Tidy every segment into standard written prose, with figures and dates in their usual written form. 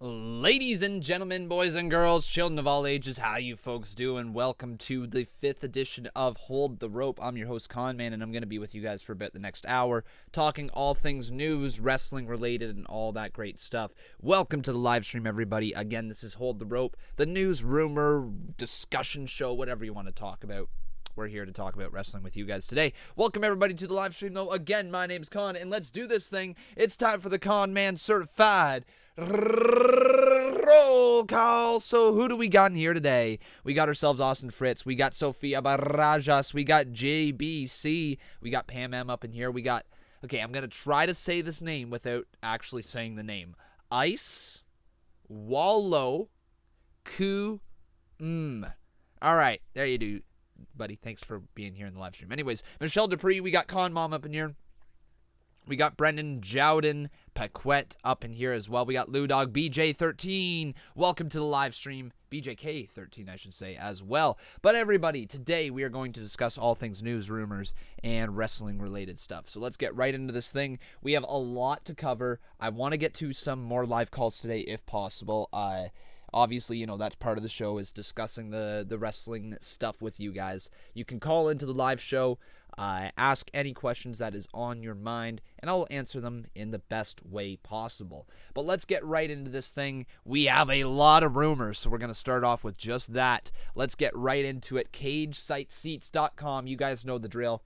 Ladies and gentlemen, boys and girls, children of all ages, how you folks doing? Welcome to the 5th edition of Hold the Rope. I'm your host, Conman, and I'm going to be with you guys for a bit the next hour, talking all things news, wrestling related, and all that great stuff. Welcome to the live stream, everybody. Again, this is Hold the Rope, the news, rumor, discussion show, whatever you want to talk about. We're here to talk about wrestling with you guys today. Welcome, everybody, to the live stream, though. Again, my name's Con, and let's do this thing. It's time for the Con Man Certified roll call. So who do we got in here today? We got ourselves Austin Fritz. We got Sophia Barajas. We got JBC. We got Pam M up in here. We got, okay, I'm going to try to say this name without actually saying the name. Ice Wallow Ku All right, there you do, buddy. Thanks for being here in the live stream. Anyways, Michelle Dupree. We got Con Mom up in here. We got Brendan Jowden Paquette up in here as well. We got Lou Dog BJ13. Welcome to the live stream. BJK13, I should say, as well. But everybody, today we are going to discuss all things news, rumors, and wrestling-related stuff. So let's get right into this thing. We have a lot to cover. I want to get to some more live calls today if possible. Obviously, you know, that's part of the show is discussing the wrestling stuff with you guys. You can call into the live show. Ask any questions that is on your mind, and I will answer them in the best way possible. But let's get right into this thing. We have a lot of rumors, so we're going to start off with just that. Let's get right into it. CageSiteSeats.com. You guys know the drill.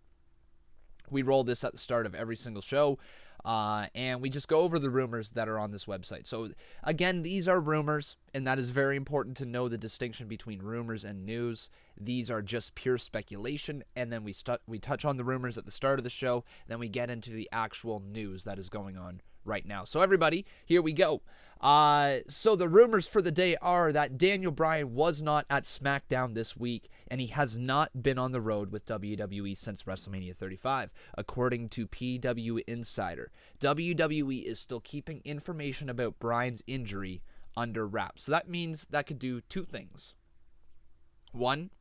We roll this at the start of every single show. And we just go over the rumors that are on this website. So, again, these are rumors, and that is very important to know the distinction between rumors and news. These are just pure speculation, and then we touch on the rumors at the start of the show, then we get into the actual news that is going on right now. So, everybody, here we go. So the rumors for the day are that Daniel Bryan was not at SmackDown this week, and he has not been on the road with WWE since WrestleMania 35, according to PW Insider. WWE is still keeping information about Bryan's injury under wraps. So that means that could do two things. One,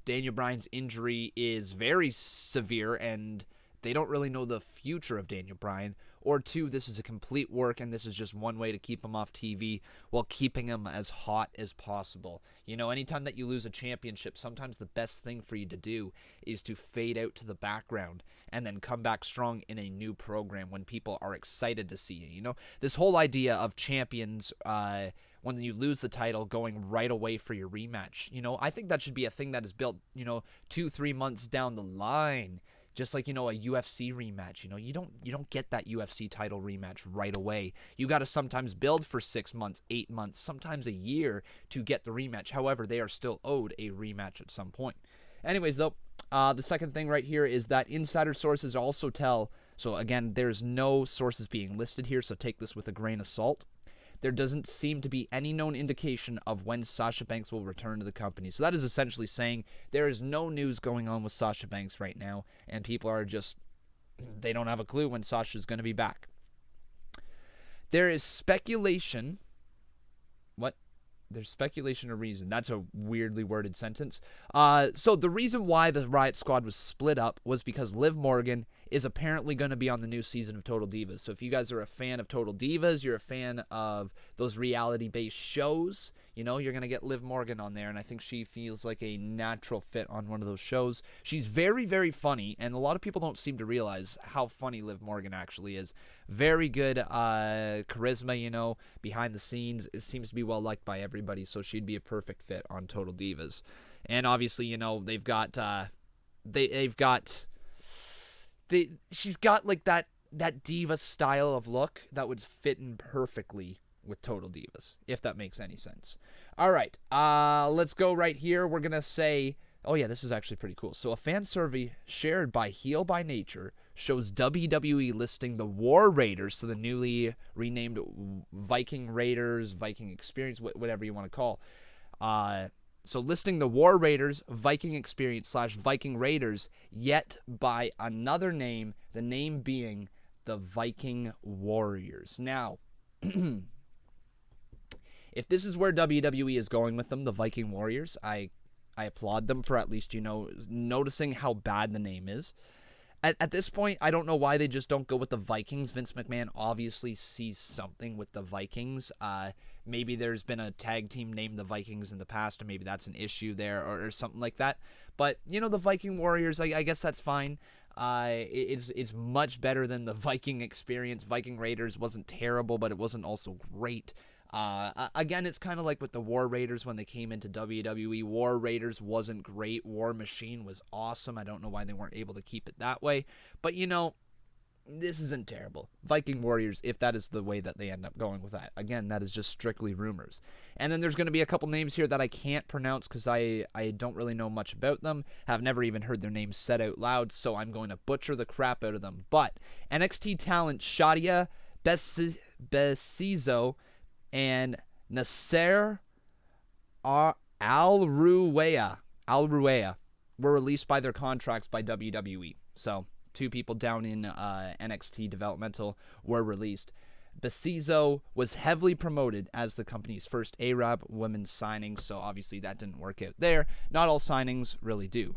Daniel Bryan's injury is very severe, and they don't really know the future of Daniel Bryan. Or two, this is a complete work, and this is just one way to keep him off TV while keeping him as hot as possible. You know, anytime that you lose a championship, sometimes the best thing for you to do is to fade out to the background and then come back strong in a new program when people are excited to see you. You know, this whole idea of champions, when you lose the title, going right away for your rematch. You know, I think that should be a thing that is built, 2-3 months down the line. Just like, a UFC rematch, you don't get that UFC title rematch right away. You got to sometimes build for 6 months, 8 months, sometimes a year to get the rematch. However, they are still owed a rematch at some point. Anyways, though, the second thing right here is that insider sources also tell, so again, there's no sources being listed here, so take this with a grain of salt. There doesn't seem to be any known indication of when Sasha Banks will return to the company. So that is essentially saying there is no news going on with Sasha Banks right now, and people are just, they don't have a clue when Sasha's going to be back. There is speculation. What? There's speculation or reason. That's a weirdly worded sentence. So the reason why the Riot Squad was split up was because Liv Morgan is apparently going to be on the new season of Total Divas. So if you guys are a fan of Total Divas, you're a fan of those reality-based shows, you're going to get Liv Morgan on there, and I think she feels like a natural fit on one of those shows. She's very, very funny, and a lot of people don't seem to realize how funny Liv Morgan actually is. Very good charisma, behind the scenes. It seems to be well-liked by everybody, so she'd be a perfect fit on Total Divas. And obviously, she's got like that diva style of look that would fit in perfectly with Total Divas, if that makes any sense. All right, let's go right here. We're going to say, oh yeah, this is actually pretty cool. So a fan survey shared by Heel by Nature shows WWE listing the War Raiders, so the newly renamed Viking Raiders, Viking Experience, whatever you want to call. So listing the War Raiders, Viking Experience / Viking Raiders, yet by another name, the name being the Viking Warriors. Now, if this is where WWE is going with them, the Viking Warriors, I applaud them for at least, noticing how bad the name is. At this point, I don't know why they just don't go with the Vikings. Vince McMahon obviously sees something with the Vikings. Maybe there's been a tag team named the Vikings in the past, or maybe that's an issue there, or something like that. But, the Viking Warriors, I guess that's fine. It's much better than the Viking experience. Viking Raiders wasn't terrible, but it wasn't also great. Again, it's kind of like with the War Raiders when they came into WWE. War Raiders wasn't great. War Machine was awesome. I don't know why they weren't able to keep it that way. But, this isn't terrible. Viking Warriors, if that is the way that they end up going with that. Again, that is just strictly rumors. And then there's going to be a couple names here that I can't pronounce because I don't really know much about them. Have never even heard their names said out loud, so I'm going to butcher the crap out of them. But NXT talent Shadia Besizo and Nasser Al-Ruwaya were released by their contracts by WWE. So, 2 people down in NXT developmental were released. Besizo was heavily promoted as the company's first Arab women's signing, so obviously that didn't work out there. Not all signings really do.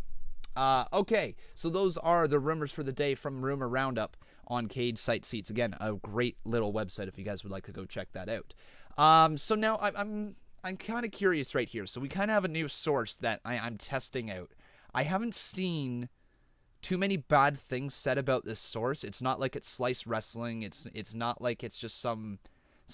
Okay, so those are the rumors for the day from Rumor Roundup on Cage Site Seats. Again, a great little website if you guys would like to go check that out. So now I'm kind of curious right here. So we kind of have a new source that I'm testing out. I haven't seen too many bad things said about this source. It's not like it's Slice Wrestling. It's not like it's just some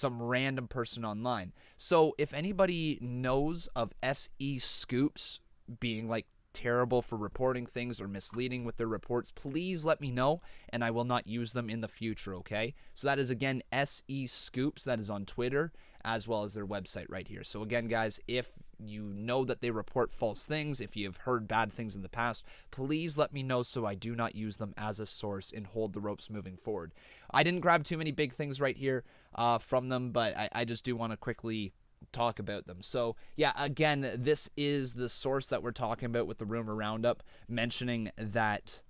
random person online. So if anybody knows of SE Scoops being like terrible for reporting things or misleading with their reports, please let me know and I will not use them in the future, okay? So that is again SE Scoops. That is on Twitter as well as their website right here. So again, guys, if you know that they report false things, if you've heard bad things in the past, please let me know so I do not use them as a source and hold the ropes moving forward. I didn't grab too many big things right here from them, but I just do want to quickly talk about them. So yeah, again, this is the source that we're talking about with the Rumor Roundup, mentioning that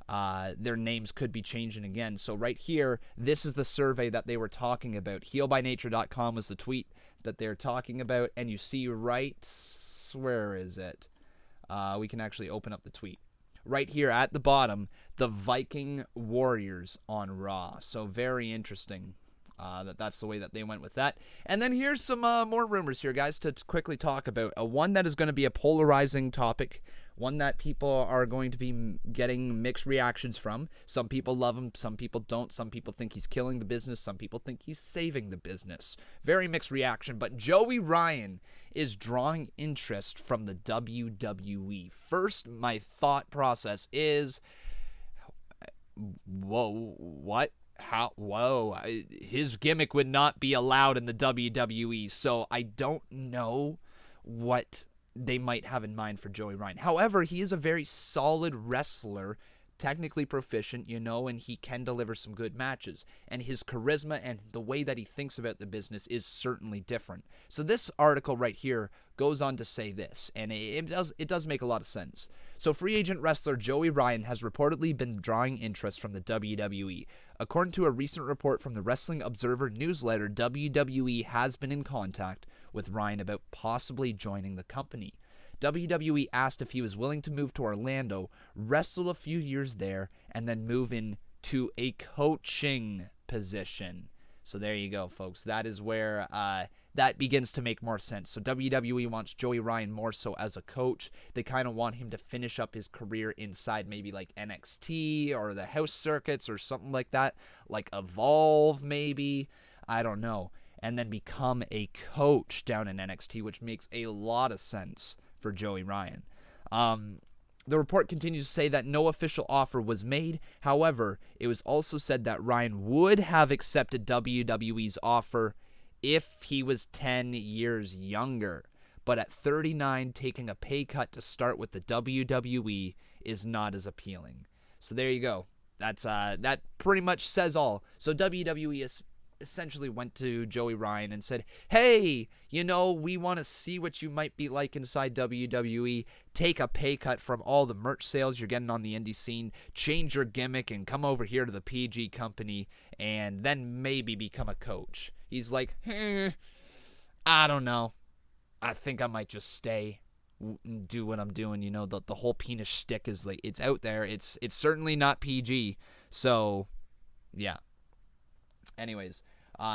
their names could be changing again. So right here, this is the survey that they were talking about. HeelByNature.com was the tweet that they're talking about, and you see right, where is it? We can actually open up the tweet. Right here at the bottom, the Viking Warriors on Raw. So very interesting. That's the way that they went with that. And then here's some more rumors here, guys, to quickly talk about. One that is going to be a polarizing topic, one that people are going to be getting mixed reactions from. Some people love him, some people don't. Some people think he's killing the business, some people think he's saving the business. Very mixed reaction, but Joey Ryan is drawing interest from the WWE. First, my thought process is, whoa, what? How? Whoa, his gimmick would not be allowed in the WWE, so I don't know what they might have in mind for Joey Ryan. However, he is a very solid wrestler, technically proficient, and he can deliver some good matches. And his charisma and the way that he thinks about the business is certainly different. So this article right here goes on to say this, and it does make a lot of sense. So free agent wrestler Joey Ryan has reportedly been drawing interest from the WWE. According to a recent report from the Wrestling Observer newsletter, WWE has been in contact with Ryan about possibly joining the company. WWE asked if he was willing to move to Orlando, wrestle a few years there, and then move into a coaching position. So there you go, folks. That is where that begins to make more sense. So WWE wants Joey Ryan more so as a coach. They kind of want him to finish up his career inside maybe like NXT or the house circuits or something like that, like Evolve maybe. I don't know. And then become a coach down in NXT, which makes a lot of sense for Joey Ryan. The report continues to say that no official offer was made. However, it was also said that Ryan would have accepted WWE's offer if he was 10 years younger. But at 39, taking a pay cut to start with the WWE is not as appealing. So there you go. That pretty much says all. So WWE is essentially went to Joey Ryan and said, hey, we want to see what you might be like inside WWE. Take a pay cut from all the merch sales you're getting on the indie scene. Change your gimmick and come over here to the PG company and then maybe become a coach. He's like, I don't know. I think I might just stay. do what I'm doing. You know, the whole penis shtick is like, it's out there. It's certainly not PG. So, yeah. Anyways,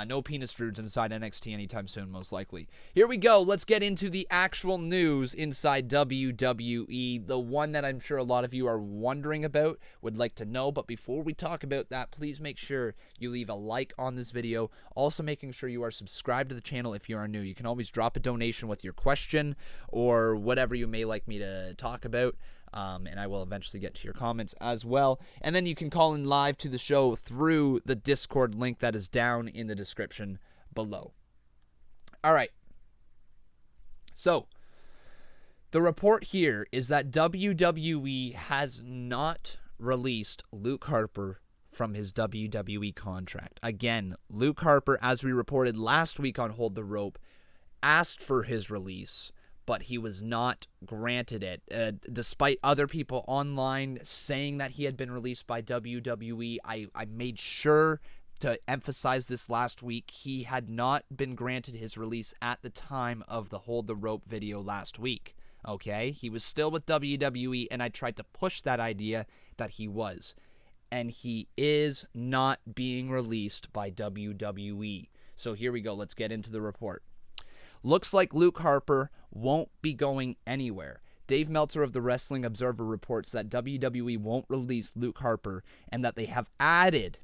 no penis druids inside NXT anytime soon, most likely. Here we go. Let's get into the actual news inside WWE. The one that I'm sure a lot of you are wondering about, would like to know. But before we talk about that, please make sure you leave a like on this video. Also making sure you are subscribed to the channel if you are new. You can always drop a donation with your question or whatever you may like me to talk about. And I will eventually get to your comments as well. And then you can call in live to the show through the Discord link that is down in the description below. All right. So, the report here is that WWE has not released Luke Harper from his WWE contract. Again, Luke Harper, as we reported last week on Hold the Rope, asked for his release, but he was not granted it. Despite other people online saying that he had been released by WWE, I made sure to emphasize this last week. He had not been granted his release at the time of the Hold the Rope video last week. Okay? He was still with WWE, and I tried to push that idea that he was. And he is not being released by WWE. So here we go. Let's get into the report. Looks like Luke Harper won't be going anywhere. Dave Meltzer of the Wrestling Observer reports that WWE won't release Luke Harper and that they have added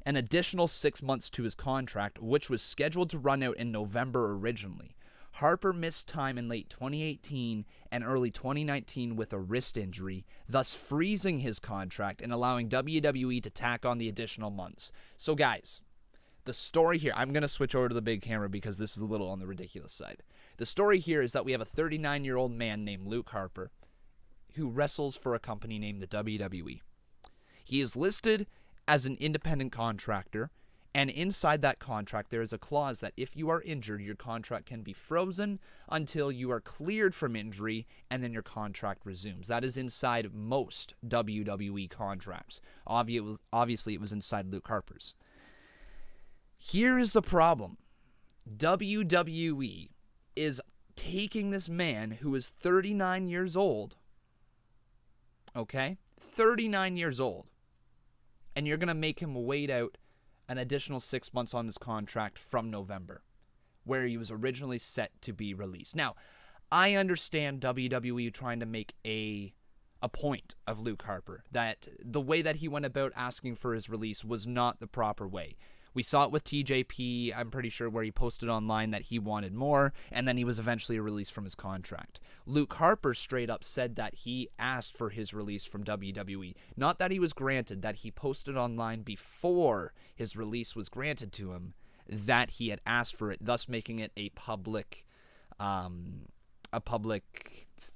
an additional 6 months to his contract, which was scheduled to run out in November originally. Harper missed time in late 2018 and early 2019 with a wrist injury, thus freezing his contract and allowing WWE to tack on the additional months. So guys, the story here, I'm going to switch over to the big camera because this is a little on the ridiculous side. The story here is that we have a 39-year-old man named Luke Harper who wrestles for a company named the WWE. He is listed as an independent contractor, and inside that contract there is a clause that if you are injured, your contract can be frozen until you are cleared from injury, and then your contract resumes. That is inside most WWE contracts. Obviously, it was inside Luke Harper's. Here is the problem. WWE is taking this man who is 39 years old, okay? 39 years old. And you're going to make him wait out an additional 6 months on his contract from November, where he was originally set to be released. Now, I understand WWE trying to make a point of Luke Harper, that the way that he went about asking for his release was not the proper way. We saw it with TJP, I'm pretty sure, where he posted online that he wanted more, and then he was eventually released from his contract. Luke Harper straight up said that he asked for his release from WWE. Not that he was granted, that he posted online before his release was granted to him, that he had asked for it, thus making it a public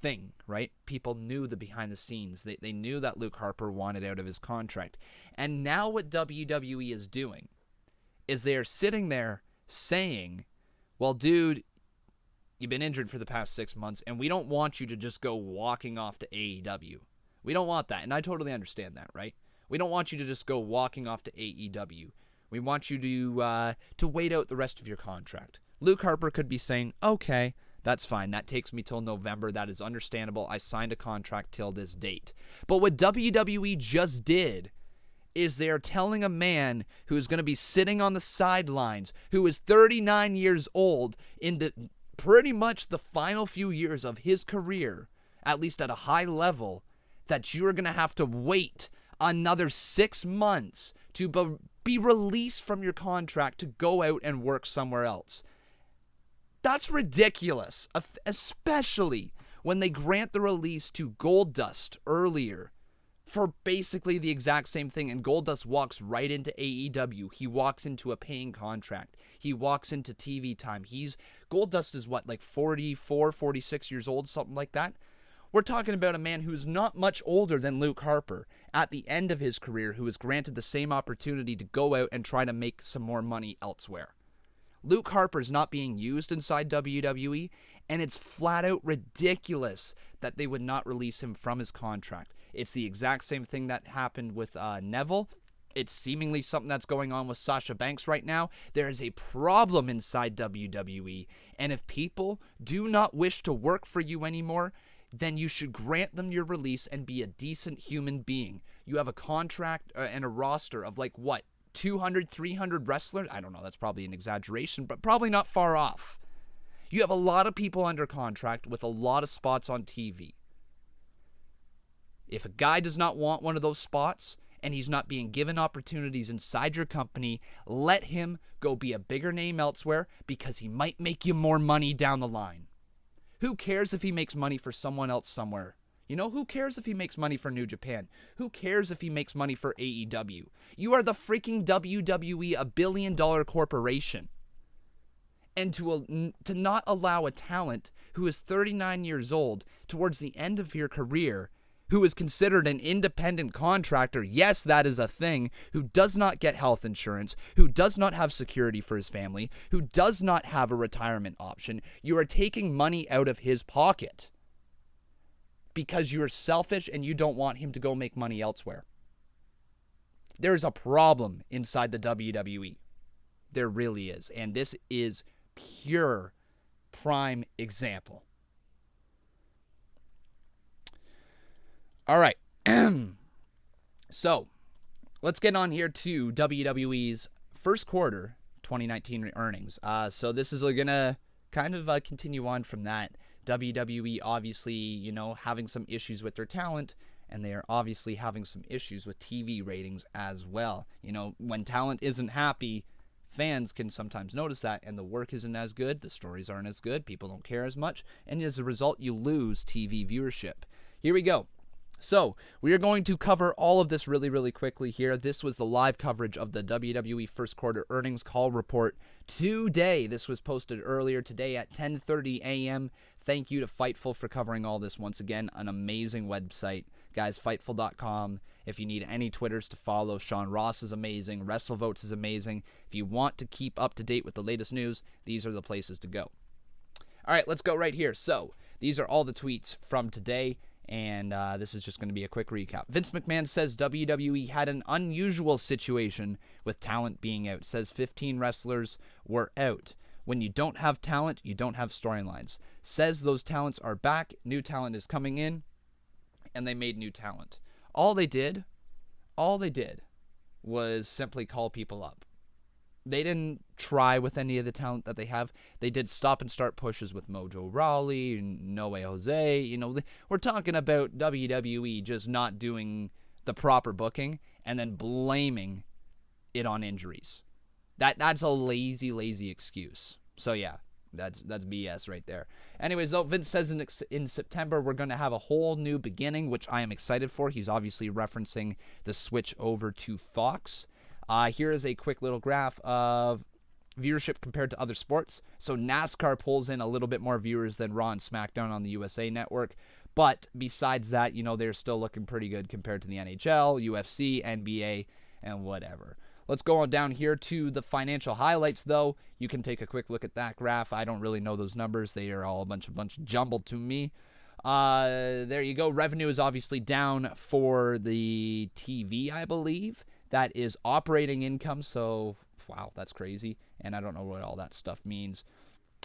thing, right? People knew the behind the scenes. They knew that Luke Harper wanted out of his contract. And now what WWE is doing is they are sitting there saying, well, dude, you've been injured for the past 6 months, and we don't want you to just go walking off to AEW. We don't want that, and I totally understand that, right? We don't want you to just go walking off to AEW. We want you to wait out the rest of your contract. Luke Harper could be saying, okay, that's fine. That takes me till November. That is understandable. I signed a contract till this date. But what WWE just did is they are telling a man who is going to be sitting on the sidelines, who is 39 years old, in the pretty much the final few years of his career, at least at a high level, that you are going to have to wait another 6 months to be released from your contract to go out and work somewhere else. That's ridiculous, especially when they grant the release to Goldust earlier for basically the exact same thing, and Goldust walks right into AEW. He walks into a paying contract. He walks into TV time. Goldust is what, like 44, 46 years old, something like that? We're talking about a man who's not much older than Luke Harper at the end of his career, who was granted the same opportunity to go out and try to make some more money elsewhere. Luke Harper's not being used inside WWE, and it's flat out ridiculous that they would not release him from his contract. It's the exact same thing that happened with Neville. It's seemingly something that's going on with Sasha Banks right now. There is a problem inside WWE, and if people do not wish to work for you anymore, then you should grant them your release and be a decent human being. You have a contract and a roster of 200, 300 wrestlers? I don't know, that's probably an exaggeration, but probably not far off. You have a lot of people under contract with a lot of spots on TV. If a guy does not want one of those spots and he's not being given opportunities inside your company, let him go be a bigger name elsewhere because he might make you more money down the line. Who cares if he makes money for someone else somewhere? Who cares if he makes money for New Japan? Who cares if he makes money for AEW? You are the freaking WWE, a billion-dollar corporation. And to not allow a talent who is 39 years old towards the end of your career, who is considered an independent contractor, yes, that is a thing, who does not get health insurance, who does not have security for his family, who does not have a retirement option, you are taking money out of his pocket because you're selfish and you don't want him to go make money elsewhere. There's a problem inside the WWE. There really is. And this is pure prime example. All right. So, let's get on here to WWE's first quarter 2019 earnings. So this is going to kind of continue on from that. WWE obviously, having some issues with their talent, and they are obviously having some issues with TV ratings as well. When talent isn't happy, fans can sometimes notice that, and the work isn't as good, the stories aren't as good, people don't care as much, and as a result, you lose TV viewership. Here we go. So, we are going to cover all of this really, really quickly here. This was the live coverage of the WWE first quarter earnings call report today. This was posted earlier today at 10:30 a.m. Thank you to Fightful for covering all this once again. An amazing website. Guys, Fightful.com. If you need any Twitters to follow, Sean Ross is amazing. WrestleVotes is amazing. If you want to keep up to date with the latest news, these are the places to go. All right, let's go right here. So, these are all the tweets from today. And this is just going to be a quick recap. Vince McMahon says WWE had an unusual situation with talent being out. Says 15 wrestlers were out. When you don't have talent, you don't have storylines. Says those talents are back. New talent is coming in. And they made new talent. All they did was simply call people up. They didn't try with any of the talent that they have. They did stop and start pushes with Mojo Rawley, No Way Jose. We're talking about WWE just not doing the proper booking and then blaming it on injuries. That's a lazy excuse. So yeah, that's BS right there. Anyways, though, Vince says in September we're going to have a whole new beginning, which I am excited for. He's obviously referencing the switch over to Fox. Here is a quick little graph of viewership compared to other sports. So NASCAR pulls in a little bit more viewers than Raw and SmackDown on the USA Network. But besides that, they're still looking pretty good compared to the NHL, UFC, NBA, and whatever. Let's go on down here to the financial highlights, though. You can take a quick look at that graph. I don't really know those numbers. They are all a bunch jumbled to me. There you go. Revenue is obviously down for the TV, I believe. That is operating income, so wow, that's crazy, and I don't know what all that stuff means.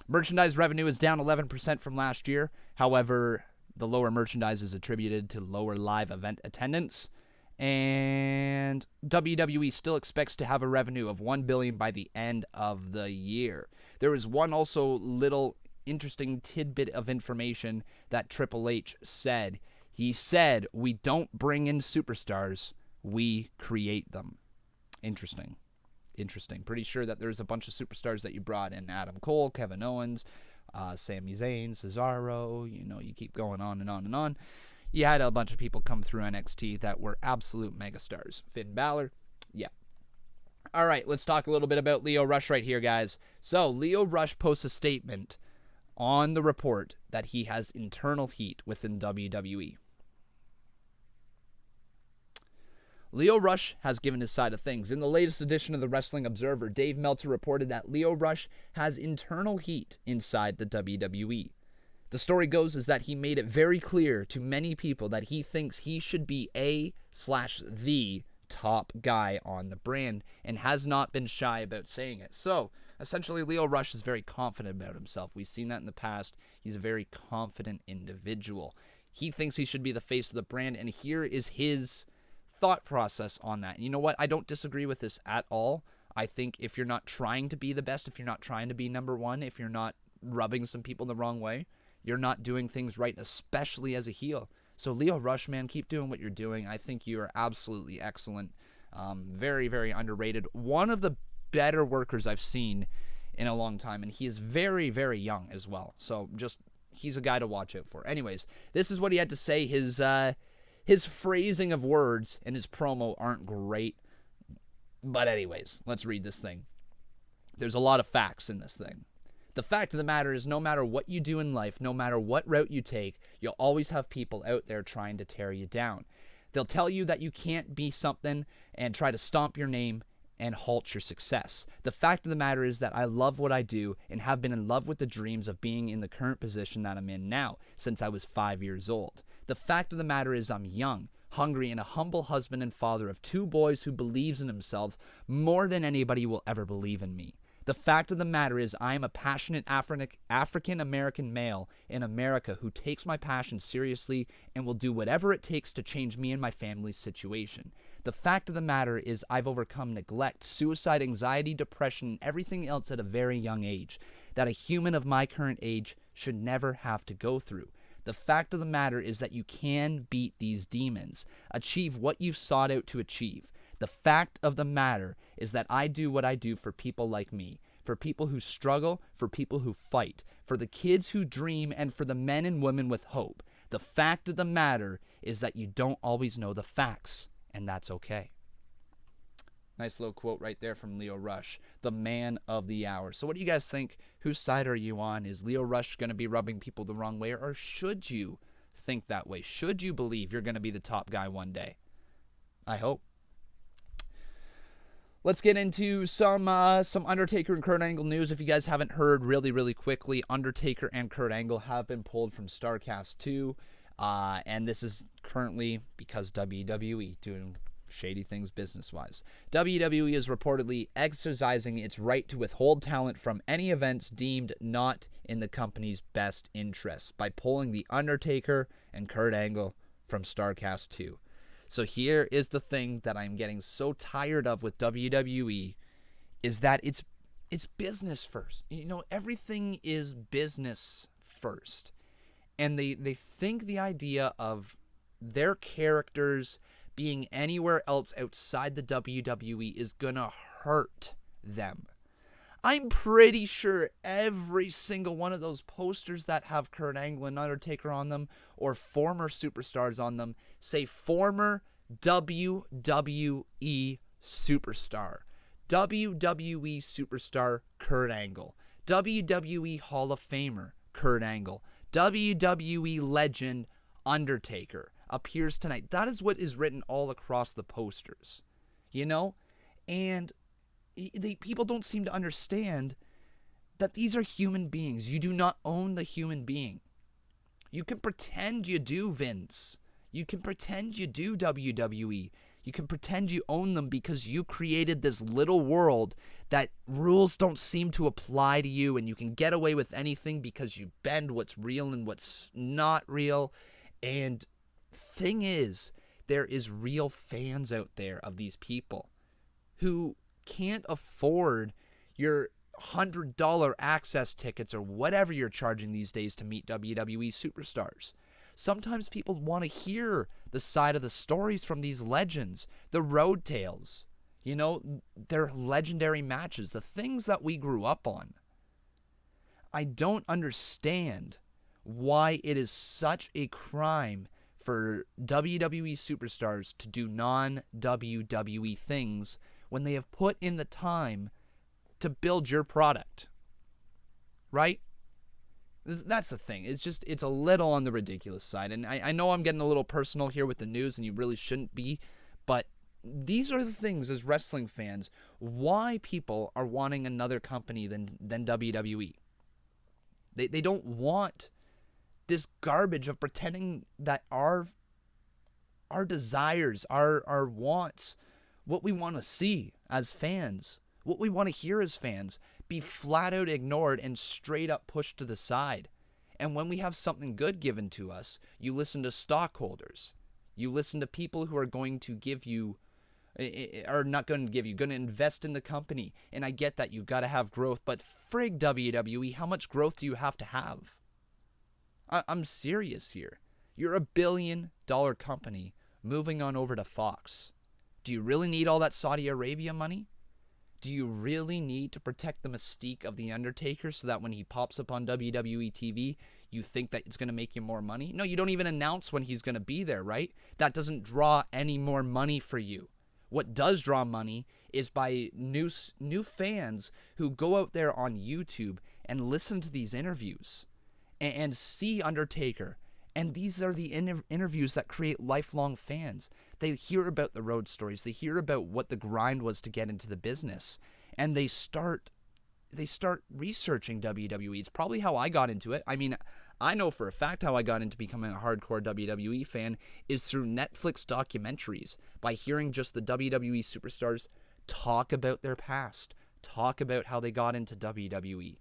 Merchandise revenue is down 11% from last year. However, the lower merchandise is attributed to lower live event attendance, and WWE still expects to have a revenue of $1 billion by the end of the year. There is one also little interesting tidbit of information that Triple H said. He said, "We don't bring in superstars. We create them." Interesting. Pretty sure that there's a bunch of superstars that you brought in. Adam Cole, Kevin Owens, Sami Zayn, Cesaro. You keep going on and on and on. You had a bunch of people come through NXT that were absolute megastars. Finn Balor. Yeah. All right, let's talk a little bit about Lio Rush right here, guys. So, Lio Rush posts a statement on the report that he has internal heat within WWE. Lio Rush has given his side of things. In the latest edition of the Wrestling Observer, Dave Meltzer reported that Lio Rush has internal heat inside the WWE. The story goes is that he made it very clear to many people that he thinks he should be the top guy on the brand and has not been shy about saying it. So, essentially, Lio Rush is very confident about himself. We've seen that in the past. He's a very confident individual. He thinks he should be the face of the brand, and here is his thought process on that. And you know what? I don't disagree with this at all. I think if you're not trying to be the best, if you're not trying to be number one, if you're not rubbing some people the wrong way, you're not doing things right, especially as a heel. So Lio Rush, man, keep doing what you're doing. I think you are absolutely excellent. Very, very underrated. One of the better workers I've seen in a long time, and he is very, very young as well. So he's a guy to watch out for. Anyways, this is what he had to say. His phrasing of words in his promo aren't great. But anyways, let's read this thing. There's a lot of facts in this thing. The fact of the matter is, no matter what you do in life, no matter what route you take, you'll always have people out there trying to tear you down. They'll tell you that you can't be something and try to stomp your name and halt your success. The fact of the matter is that I love what I do and have been in love with the dreams of being in the current position that I'm in now since I was 5 years old. The fact of the matter is I'm young, hungry, and a humble husband and father of 2 boys who believes in himself more than anybody will ever believe in me. The fact of the matter is I am a passionate African-American male in America who takes my passion seriously and will do whatever it takes to change me and my family's situation. The fact of the matter is I've overcome neglect, suicide, anxiety, depression, and everything else at a very young age that a human of my current age should never have to go through. The fact of the matter is that you can beat these demons, achieve what you've sought out to achieve. The fact of the matter is that I do what I do for people like me, for people who struggle, for people who fight, for the kids who dream, and for the men and women with hope. The fact of the matter is that you don't always know the facts, and that's okay. Nice little quote right there from Lio Rush, the man of the hour. So what do you guys think? Whose side are you on? Is Lio Rush going to be rubbing people the wrong way, or should you think that way? Should you believe you're going to be the top guy one day? I hope. Let's get into some Undertaker and Kurt Angle news. If you guys haven't heard, really, really quickly, Undertaker and Kurt Angle have been pulled from StarCast 2, and this is currently because WWE doing shady things business-wise. WWE is reportedly exercising its right to withhold talent from any events deemed not in the company's best interests by pulling The Undertaker and Kurt Angle from StarCast 2. So here is the thing that I'm getting so tired of with WWE is that it's business first. You know, everything is business first. And they think the idea of their characters being anywhere else outside the WWE is going to hurt them. I'm pretty sure every single one of those posters that have Kurt Angle and Undertaker on them or former superstars on them say former WWE superstar. WWE superstar Kurt Angle. WWE Hall of Famer Kurt Angle. WWE legend Undertaker appears tonight. That is what is written all across the posters, you know? And people don't seem to understand that these are human beings. You do not own the human being. You can pretend you do, Vince. You can pretend you do, WWE. You can pretend you own them because you created this little world that rules don't seem to apply to you, and you can get away with anything because you bend what's real and what's not real. And thing is, there is real fans out there of these people who can't afford your $100 access tickets or whatever you're charging these days to meet WWE superstars. Sometimes people want to hear the side of the stories from these legends, the road tales, you know, their legendary matches, the things that we grew up on. I don't understand why it is such a crime for WWE superstars to do non-WWE things when they have put in the time to build your product. Right? That's the thing. It's a little on the ridiculous side. And I know I'm getting a little personal here with the news, and you really shouldn't be, but these are the things as wrestling fans, why people are wanting another company than WWE. They don't want this garbage of pretending that our desires, our wants what we want to see as fans, what we want to hear as fans, be flat out ignored and straight up pushed to the side. And when we have something good given to us, you listen to stockholders. You listen to people who are going to give you, or not going to give you, going to invest in the company. And I get that you got to have growth, but frig WWE, how much growth do you have to have? I'm serious here. You're a $1 billion company moving on over to Fox. Do you really need all that Saudi Arabia money? Do you really need to protect the mystique of The Undertaker so that when he pops up on WWE TV, you think that it's going to make you more money? No, you don't even announce when he's going to be there, right? That doesn't draw any more money for you. What does draw money is by new fans who go out there on YouTube and listen to these interviews and see Undertaker. And these are the interviews that create lifelong fans. They hear about the road stories. They hear about what the grind was to get into the business. And they start researching WWE. It's probably how I got into it. I mean, I know for a fact how I got into becoming a hardcore WWE fan is through Netflix documentaries, by hearing just the WWE superstars talk about their past, talk about how they got into WWE.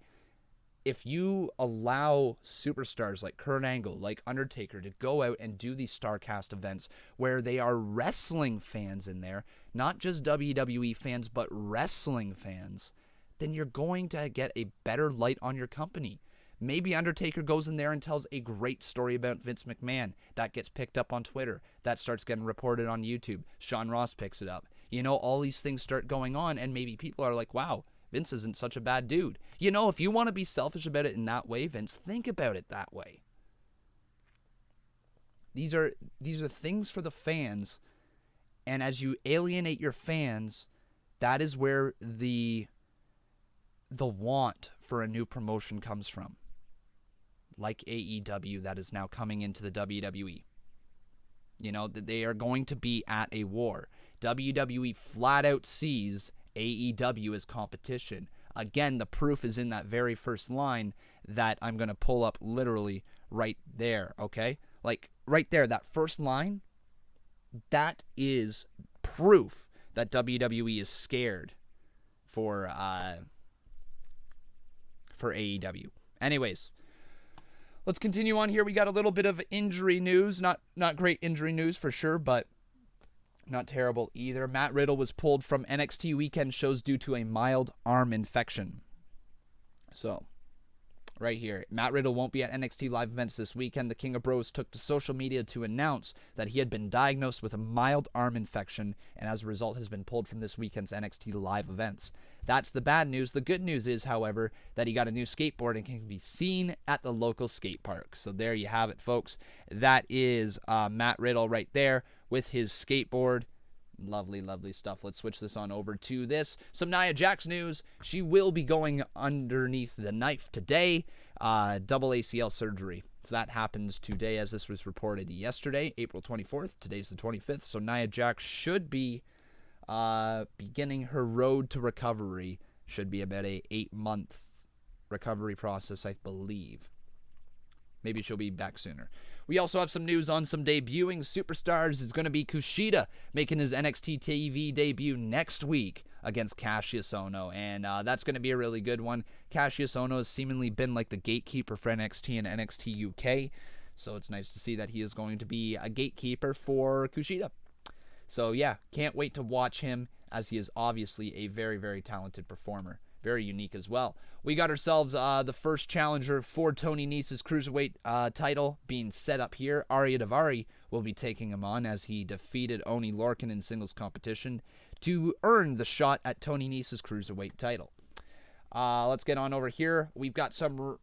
If you allow superstars like Kurt Angle, like Undertaker, to go out and do these StarCast events where they are wrestling fans in there, not just WWE fans, but wrestling fans, then you're going to get a better light on your company. Maybe Undertaker goes in there and tells a great story about Vince McMahon. That gets picked up on Twitter. That starts getting reported on YouTube. Sean Ross picks it up. You know, all these things start going on, and maybe people are like, wow, Vince isn't such a bad dude. You know, if you want to be selfish about it in that way, Vince, think about it that way. These are things for the fans, and as you alienate your fans, that is where the want for a new promotion comes from. Like AEW, that is now coming into the WWE. You know, they are going to be at a war. WWE flat out sees AEW as competition. Again, the proof is in that very first line that I'm going to pull up literally right there, okay? Like, right there, that first line, that is proof that WWE is scared for AEW. Anyways, let's continue on here. We got a little bit of injury news. Not great injury news for sure, but not terrible either. Matt Riddle was pulled from NXT weekend shows due to a mild arm infection. So, right here, Matt Riddle won't be at NXT live events this weekend. The King of Bros took to social media to announce that he had been diagnosed with a mild arm infection and as a result has been pulled from this weekend's NXT live events. That's the bad news. The good news is, however, that he got a new skateboard and can be seen at the local skate park. So there you have it, folks. That is Matt Riddle right there with his skateboard. Lovely, lovely stuff. Let's switch this on over to this. Some Nia Jax news. She will be going underneath the knife today. Double ACL surgery. So that happens today, as this was reported yesterday, April 24th. Today's the 25th. So Nia Jax should be beginning her road to recovery. Should be about a 8-month recovery process, I believe. Maybe she'll be back sooner. We also have some news on some debuting superstars. It's going to be Kushida making his NXT TV debut next week against Cassius Ohno, and that's going to be a really good one. Cassius Ohno has seemingly been like the gatekeeper for NXT and NXT UK, so it's nice to see that he is going to be a gatekeeper for Kushida. So yeah, can't wait to watch him, as he is obviously a very, very talented performer. Very unique as well. We got ourselves the first challenger for Tony Nese's Cruiserweight title being set up here. Arya Daivari will be taking him on as he defeated Oney Lorcan in singles competition to earn the shot at Tony Nese's Cruiserweight title. Let's get on over here. We've got some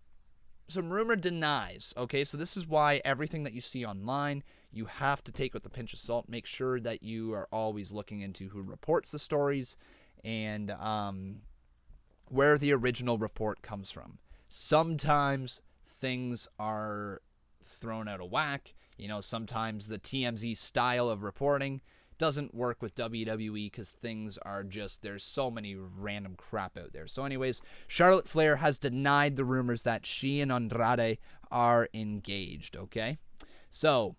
rumor denies. Okay, so this is why everything that you see online, you have to take with a pinch of salt. Make sure that you are always looking into who reports the stories and where the original report comes from. Sometimes things are thrown out of whack. You know, sometimes the TMZ style of reporting doesn't work with WWE because things are just, there's so many random crap out there. So anyways, Charlotte Flair has denied the rumors that she and Andrade are engaged, okay? So,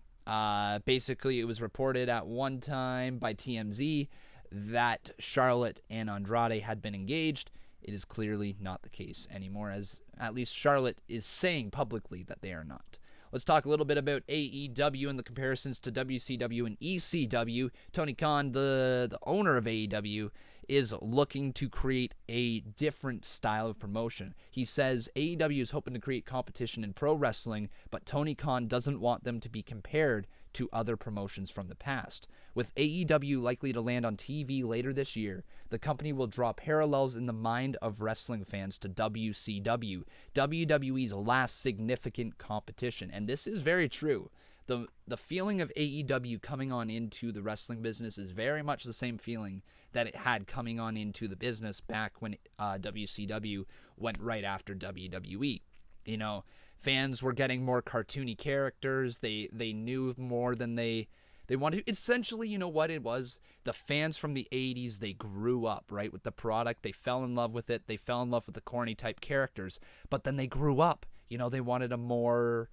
basically it was reported at one time by TMZ that Charlotte and Andrade had been engaged. It is clearly not the case anymore, as at least Charlotte is saying publicly that they are not. Let's talk a little bit about AEW and the comparisons to WCW and ECW. Tony Khan, the owner of AEW, is looking to create a different style of promotion. He says AEW is hoping to create competition in pro wrestling, but Tony Khan doesn't want them to be compared to other promotions from the past. With AEW likely to land on TV later this year, the company will draw parallels in the mind of wrestling fans to WCW, WWE's last significant competition. And this is very true. The feeling of AEW coming on into the wrestling business is very much the same feeling that it had coming on into the business back when WCW went right after WWE. You know, fans were getting more cartoony characters. They knew more than they wanted to. Essentially, you know what it was? The fans from the 80s, they grew up, right, with the product. They fell in love with it. They fell in love with the corny type characters. But then they grew up. You know, they wanted a more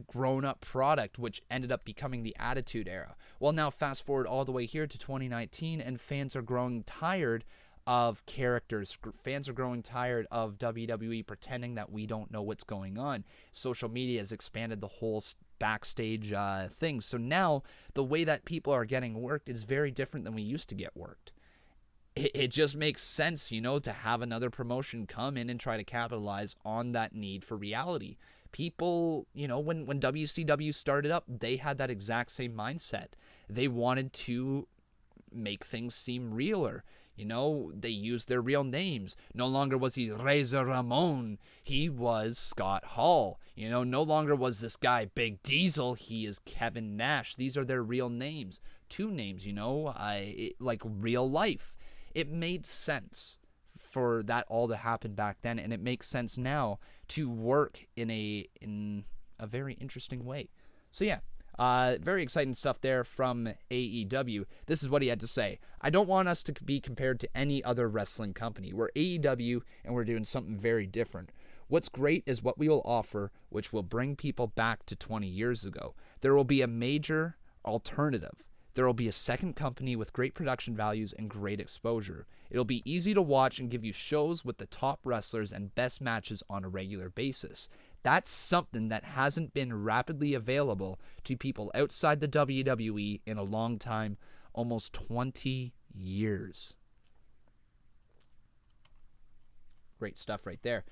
grown-up product, which ended up becoming the Attitude Era. Well, now fast forward all the way here to 2019, and fans are growing tired of characters. Fans are growing tired of WWE pretending that we don't know what's going on. Social media has expanded the whole backstage thing. So now the way that people are getting worked is very different than we used to get worked. It just makes sense, you know, to have another promotion come in and try to capitalize on that need for reality. People, you know, when WCW started up, they had that exact same mindset. They wanted to make things seem realer. You know, they used their real names. No longer was he Razor Ramon. He was Scott Hall. You know, no longer was this guy Big Diesel. He is Kevin Nash. These are their real names. Two names, you know, like real life. It made sense for that all to happen back then, and it makes sense now to work in a very interesting way. So yeah, very exciting stuff there from AEW. This is what he had to say. I don't want us to be compared to any other wrestling company. We're AEW, and we're doing something very different. What's great is what we will offer, which will bring people back to 20 years ago. There will be a major alternative. There will be a second company with great production values and great exposure. It'll be easy to watch and give you shows with the top wrestlers and best matches on a regular basis. That's something that hasn't been rapidly available to people outside the WWE in a long time, almost 20 years. Great stuff right there.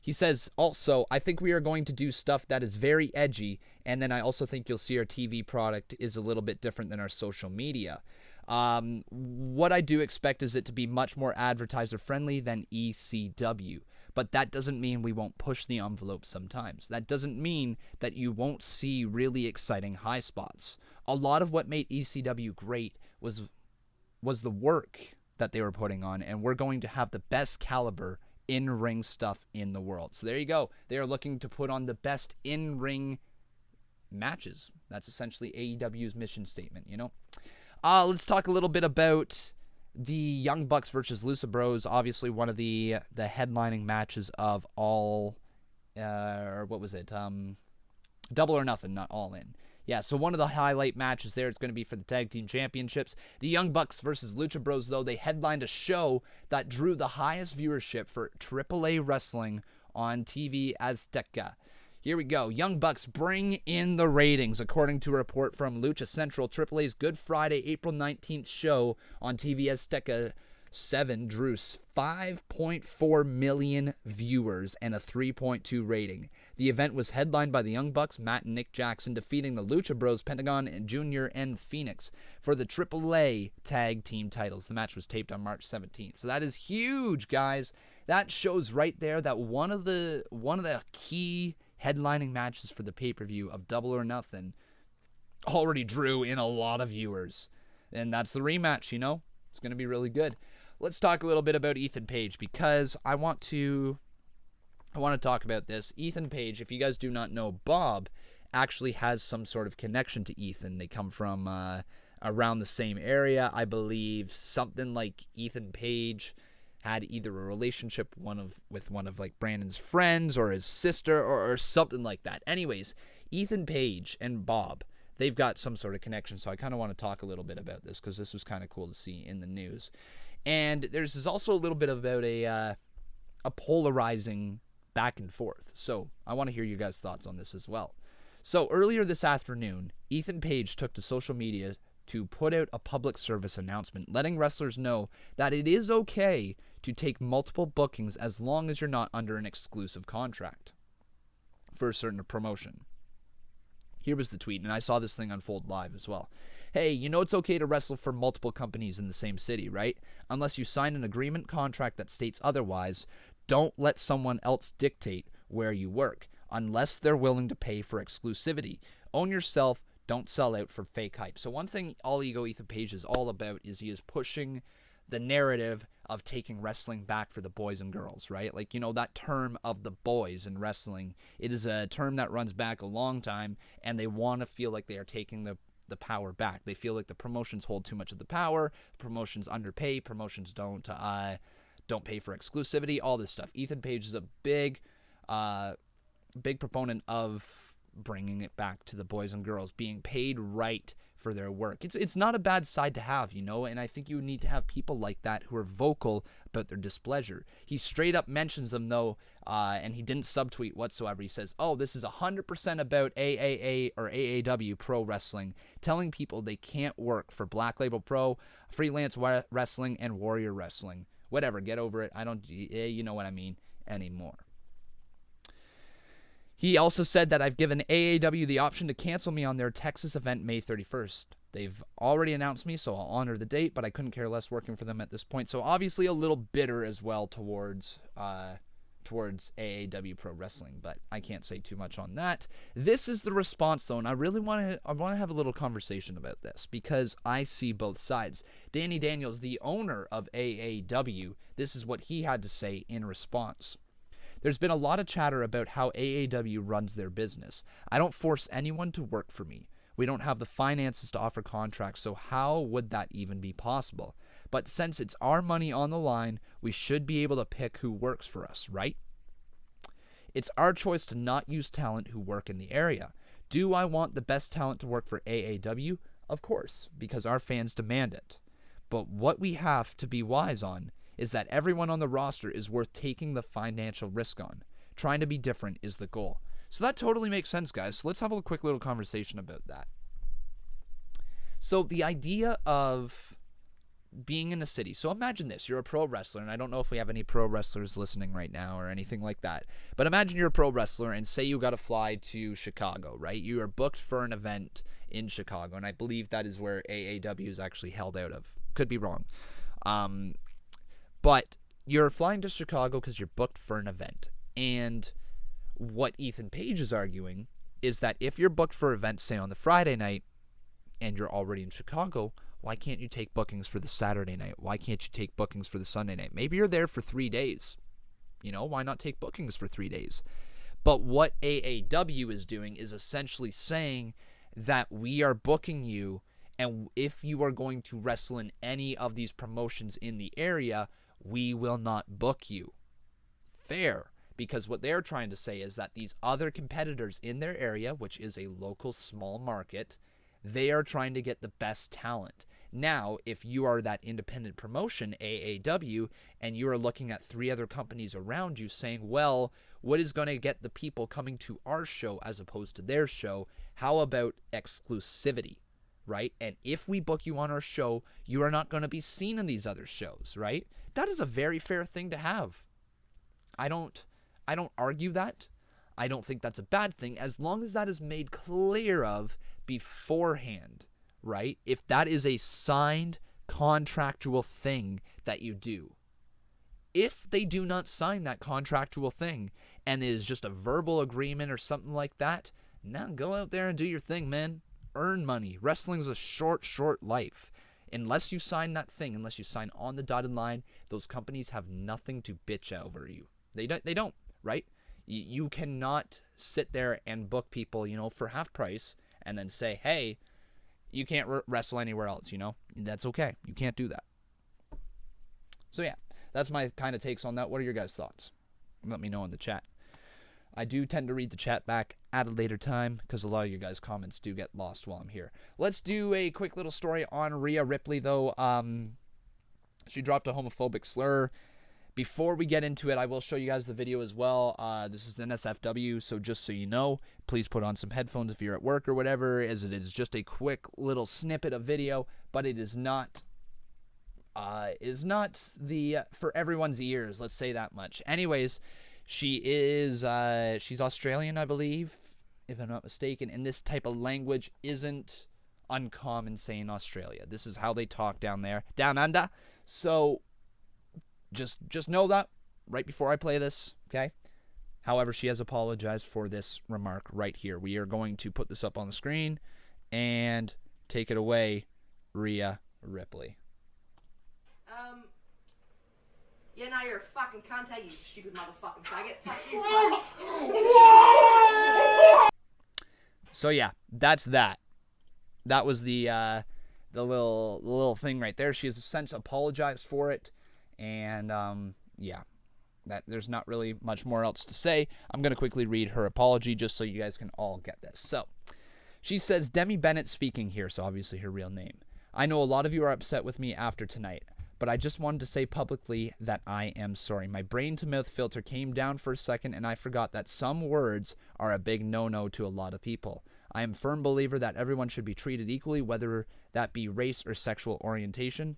He says, also, I think we are going to do stuff that is very edgy, and then I also think you'll see our TV product is a little bit different than our social media. What I do expect is it to be much more advertiser-friendly than ECW, but that doesn't mean we won't push the envelope sometimes. That doesn't mean that you won't see really exciting high spots. A lot of what made ECW great was the work that they were putting on, and we're going to have the best caliber in-ring stuff in the world. So there you go. They are looking to put on the best in-ring matches. That's essentially AEW's mission statement, you know? Let's talk a little bit about the Young Bucks versus Lucha Bros. Obviously one of the headlining matches of all, what was it? Double or Nothing, not All In. Yeah, so one of the highlight matches there is going to be for the Tag Team Championships. The Young Bucks versus Lucha Bros, though, they headlined a show that drew the highest viewership for AAA wrestling on TV Azteca. Here we go. Young Bucks bring in the ratings. According to a report from Lucha Central, AAA's Good Friday, April 19th show on TV Azteca 7 drew 5.4 million viewers and a 3.2 rating. The event was headlined by the Young Bucks, Matt and Nick Jackson, defeating the Lucha Bros, Pentagon and Junior and Phoenix for the AAA tag team titles. The match was taped on March 17th. So that is huge, guys. That shows right there that one of the key headlining matches for the pay-per-view of Double or Nothing already drew in a lot of viewers. And that's the rematch, you know? It's going to be really good. Let's talk a little bit about Ethan Page because I want to talk about this. Ethan Page, if you guys do not know, Bob actually has some sort of connection to Ethan. They come from around the same area. I believe something like Ethan Page had either a relationship with one of like Brandon's friends or his sister or something like that. Anyways, Ethan Page and Bob, they've got some sort of connection. So I kind of want to talk a little bit about this because this was kind of cool to see in the news. And there's also a little bit about a polarizing back and forth. So I want to hear you guys' thoughts on this as well. So earlier this afternoon, Ethan Page took to social media to put out a public service announcement letting wrestlers know that it is okay to take multiple bookings as long as you're not under an exclusive contract for a certain promotion. Here was the tweet, and I saw this thing unfold live as well. Hey, you know it's okay to wrestle for multiple companies in the same city, right? Unless you sign an agreement contract that states otherwise, don't let someone else dictate where you work, unless they're willing to pay for exclusivity. Own yourself, don't sell out for fake hype. So one thing All Ego Ethan Page is all about is he is pushing the narrative of taking wrestling back for the boys and girls, right? Like, you know, that term of the boys in wrestling, it is a term that runs back a long time, and they want to feel like they are taking the power back. They feel like the promotions hold too much of the power, promotions underpay, promotions don't pay for exclusivity, all this stuff. Ethan Page is a big proponent of bringing it back to the boys and girls, being paid right for their work. It's not a bad side to have, you know, and I think you need to have people like that who are vocal about their displeasure. He straight up mentions them, though, and he didn't subtweet whatsoever. He says, oh, this is 100% about AAA or AAW Pro Wrestling, telling people they can't work for Black Label Pro, Freelance Wrestling, and Warrior Wrestling. Whatever, get over it. You know what I mean, anymore. He also said that I've given AAW the option to cancel me on their Texas event May 31st. They've already announced me, so I'll honor the date, but I couldn't care less working for them at this point. So obviously a little bitter as well towards AAW Pro Wrestling, but I can't say too much on that. This is the response, though, and I really want to have a little conversation about this because I see both sides. Danny Daniels, the owner of AAW, this is what he had to say in response. There's been a lot of chatter about how AAW runs their business. I don't force anyone to work for me. We don't have the finances to offer contracts, so how would that even be possible? But since it's our money on the line, we should be able to pick who works for us, right? It's our choice to not use talent who work in the area. Do I want the best talent to work for AAW? Of course, because our fans demand it. But what we have to be wise on is that everyone on the roster is worth taking the financial risk on. Trying to be different is the goal. So that totally makes sense, guys. So let's have a quick little conversation about that. So the idea of being in a city. So imagine this. You're a pro wrestler, and I don't know if we have any pro wrestlers listening right now or anything like that. But imagine you're a pro wrestler, and say you got to fly to Chicago, right? You are booked for an event in Chicago, and I believe that is where AAW is actually held out of. Could be wrong. But you're flying to Chicago because you're booked for an event. And what Ethan Page is arguing is that if you're booked for events, say on the Friday night, and you're already in Chicago, why can't you take bookings for the Saturday night? Why can't you take bookings for the Sunday night? Maybe you're there for 3 days. You know, why not take bookings for 3 days? But what AAW is doing is essentially saying that we are booking you, and if you are going to wrestle in any of these promotions in the area, we will not book you. Fair. Because what they're trying to say is that these other competitors in their area, which is a local small market, they are trying to get the best talent. Now, if you are that independent promotion, AAW, and you are looking at 3 other companies around you saying, well, what is going to get the people coming to our show as opposed to their show? How about exclusivity, right? And if we book you on our show, you are not going to be seen in these other shows, right? That is a very fair thing to have. I don't argue that. I don't think that's a bad thing as long as that is made clear of beforehand, right? If that is a signed contractual thing that you do. If they do not sign that contractual thing and it is just a verbal agreement or something like that, now go out there and do your thing, man. Earn money. Wrestling's a short life. Unless you sign that thing, unless you sign on the dotted line, those companies have nothing to bitch over you. They don't, right? You cannot sit there and book people, you know, for half price and then say, hey, you can't wrestle anywhere else, you know? That's okay. You can't do that. So, yeah, that's my kind of takes on that. What are your guys' thoughts? Let me know in the chat. I do tend to read the chat back at a later time because a lot of you guys' comments do get lost while I'm here. Let's do a quick little story on Rhea Ripley, though. She dropped a homophobic slur. Before we get into it, I will show you guys the video as well. This is an SFW, so just so you know, please put on some headphones if you're at work or whatever, as it is just a quick little snippet of video, but it is not the for everyone's ears, let's say that much. Anyways, she's Australian, I believe, if I'm not mistaken, and this type of language isn't uncommon, say, in Australia. This is how they talk down there, down under. So just know that right before I play this, okay? However, she has apologized for this remark right here. We are going to put this up on the screen and take it away, Rhea Ripley. Yeah, now you're a fucking cunt, you stupid motherfucking faggot. Fuck you. So yeah, that's that. That was the little thing right there. She has since apologized for it, and yeah, there's not really much more else to say. I'm gonna quickly read her apology just so you guys can all get this. So she says, Demi Bennett speaking here, so obviously her real name. I know a lot of you are upset with me after tonight, but I just wanted to say publicly that I am sorry. My brain-to-mouth filter came down for a second, and I forgot that some words are a big no-no to a lot of people. I am a firm believer that everyone should be treated equally, whether that be race or sexual orientation.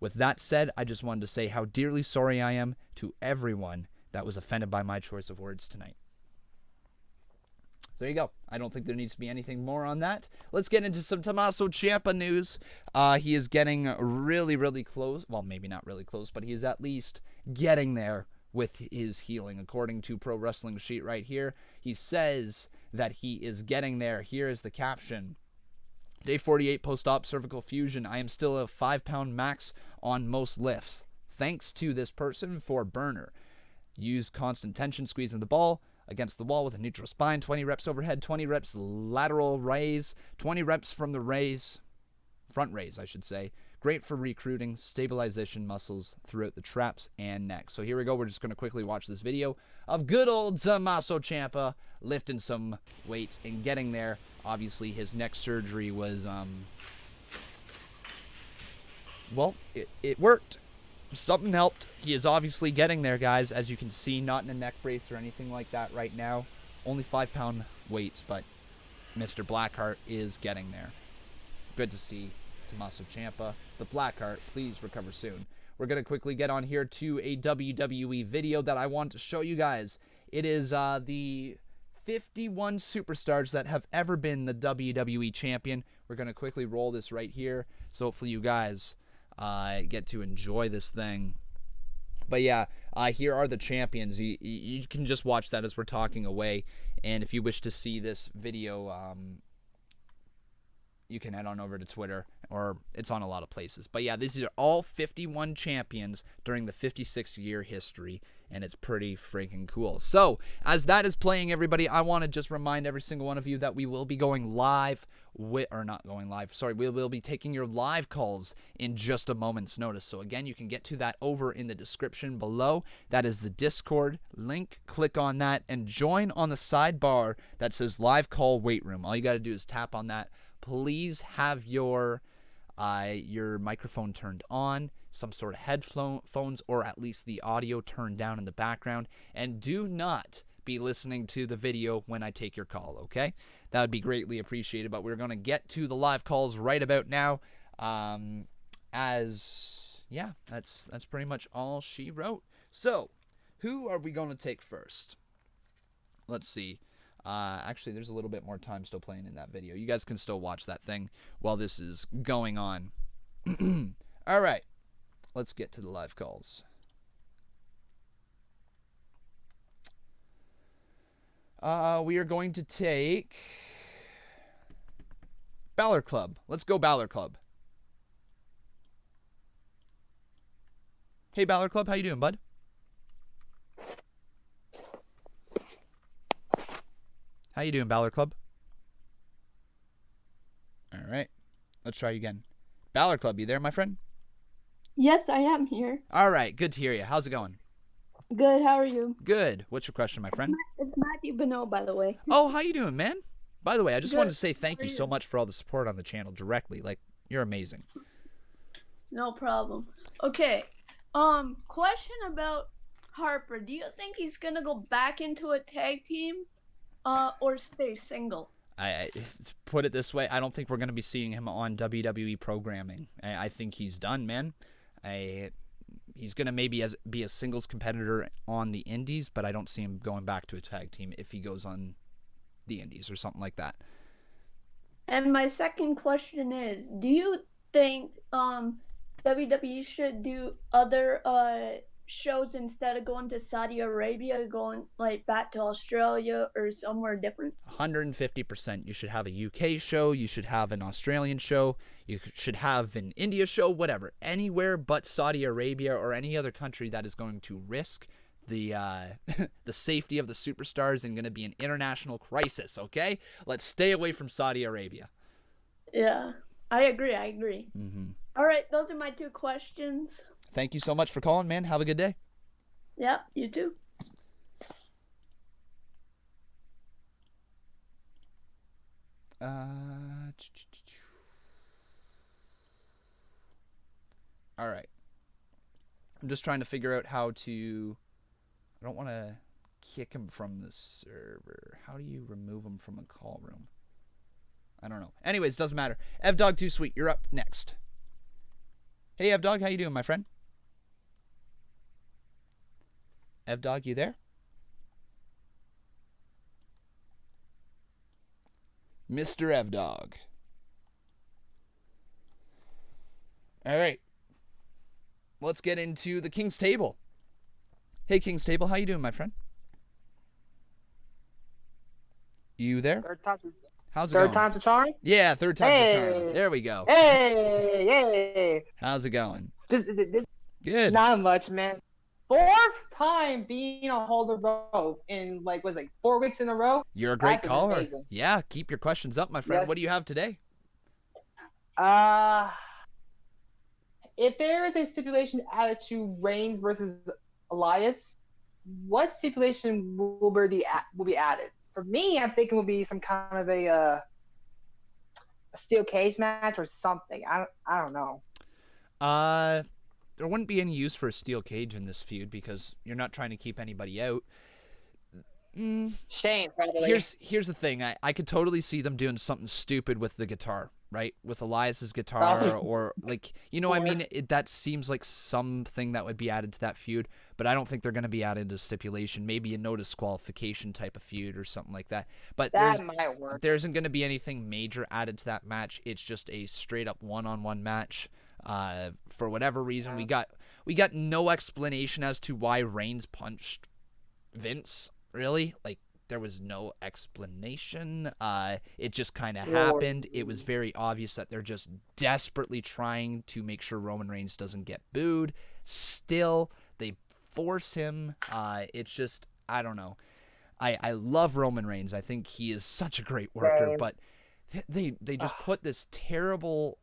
With that said, I just wanted to say how dearly sorry I am to everyone that was offended by my choice of words tonight. So there you go. I don't think there needs to be anything more on that. Let's get into some Tomaso Ciampa news. He is getting really, really close. Well, maybe not really close, but he is at least getting there with his healing. According to Pro Wrestling Sheet right here, he says that he is getting there. Here is the caption. Day 48 post-op cervical fusion. I am still a 5-pound max on most lifts. Thanks to this person for burner. Use constant tension, squeezing the ball against the wall with a neutral spine, 20 reps overhead, 20 reps lateral raise, 20 reps from the raise, front raise, I should say. Great for recruiting stabilization muscles throughout the traps and neck. So here we go. We're just going to quickly watch this video of good old Tomaso Ciampa lifting some weights and getting there. Obviously, his neck surgery was, well, it worked. Something helped. He is obviously getting there, guys. As you can see, not in a neck brace or anything like that right now. Only 5-pound weights, but Mr. Blackheart is getting there. Good to see Tomaso Ciampa. The Blackheart, please recover soon. We're going to quickly get on here to a WWE video that I want to show you guys. It is the 51 superstars that have ever been the WWE Champion. We're going to quickly roll this right here, so hopefully you guys get to enjoy this thing. But yeah, here are the champions. You can just watch that as we're talking away. And if you wish to see this video, you can head on over to Twitter, or it's on a lot of places. But yeah, these are all 51 champions during the 56-year history, and it's pretty freaking cool. So, as that is playing, everybody, I want to just remind every single one of you that we will be going live we will be taking your live calls in just a moment's notice. So again, you can get to that over in the description below. That is the Discord link. Click on that and join on the sidebar that says live call wait room. All you got to do is tap on that. Please have your microphone turned on, some sort of headphones, or at least the audio turned down in the background, and do not be listening to the video when I take your call, okay? That would be greatly appreciated, but we're going to get to the live calls right about now. That's pretty much all she wrote. So, who are we going to take first? Let's see. Actually, there's a little bit more time still playing in that video. You guys can still watch that thing while this is going on. All right. Let's get to the live calls. We are going to take Balor Club. Let's go Balor Club. Hey, Balor Club. How you doing, bud? How you doing, Balor Club? All right. Let's try again. Balor Club, you there, my friend? Yes, I am here. All right. Good to hear you. How's it going? Good, how are you? Good. What's your question, my friend? It's Matthew Beno, by the way. Oh, how you doing, man? By the way, I just Good. wanted to say How thank are you so much for all the support on the channel directly. Like, you're amazing. No problem. Okay. Question about Harper. Do you think he's gonna go back into a tag team, or stay single? I put it this way, I don't think we're going to be seeing him on WWE programming. I think he's done, man. He's going to maybe be a singles competitor on the indies, but I don't see him going back to a tag team if he goes on the indies or something like that. And my second question is, do you think WWE should do other shows instead of going to Saudi Arabia, going like back to Australia or somewhere different? 150%. You should have a UK show. You should have an Australian show. You should have an India show, whatever. Anywhere but Saudi Arabia or any other country that is going to risk the the safety of the superstars and going to be an international crisis, okay? Let's stay away from Saudi Arabia. Yeah, I agree. Mm-hmm. All right, those are my two questions. Thank you so much for calling, man. Have a good day. Yeah, you too. All right. I'm just trying to figure out how to... I don't want to kick him from the server. How do you remove him from a call room? I don't know. Anyways, doesn't matter. Evdog2Sweet, you're up next. Hey, Evdog, how you doing, my friend? Evdog, you there? Mr. Evdog. All right. Let's get into the King's Table. Hey, King's Table, how you doing, my friend? You there? How's it going? Third time's a charm? Yeah, third time's a charm. Hey. There we go. Hey! How's it going? This, Good. not much, man. Fourth time being a hold of rope in, 4 weeks in a row? You're a great That's caller. amazing. Yeah, keep your questions up, my friend. Yes. What do you have today? If there is a stipulation added to Reigns versus Elias, what stipulation will be added? For me, I'm thinking it will be some kind of a steel cage match or something. I don't know. There wouldn't be any use for a steel cage in this feud because you're not trying to keep anybody out. Shame, probably. Here's the thing. I could totally see them doing something stupid with the guitar, right? With Elias's guitar or I mean, that seems like something that would be added to that feud, but I don't think they're going to be added to stipulation. Maybe a no disqualification type of feud or something like that. But that might work. There isn't going to be anything major added to that match. It's just a straight up one-on-one match. For whatever reason, we got no explanation as to why Reigns punched Vince. Really, there was no explanation. It just kind of happened. It was very obvious that they're just desperately trying to make sure Roman Reigns doesn't get booed. Still, they force him. It's just, I don't know. I love Roman Reigns. I think he is such a great worker, but they just put this terrible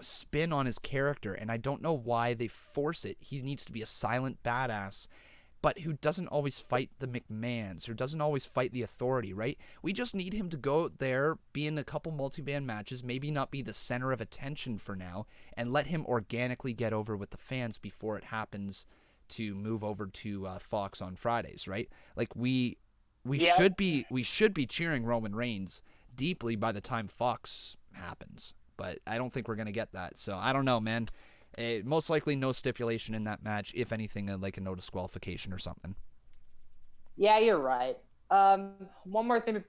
spin on his character, and I don't know why they force it. He needs to be a silent badass, but who doesn't always fight the McMahons, who doesn't always fight the Authority, right? We just need him to go out there, be in a couple multi-band matches, maybe not be the center of attention for now, and let him organically get over with the fans before it happens to move over to Fox on Fridays, right? We should be cheering Roman Reigns deeply by the time Fox happens, but I don't think we're going to get that. So I don't know, man. Most likely no stipulation in that match, if anything, like a no disqualification or something. Yeah, you're right. One more thing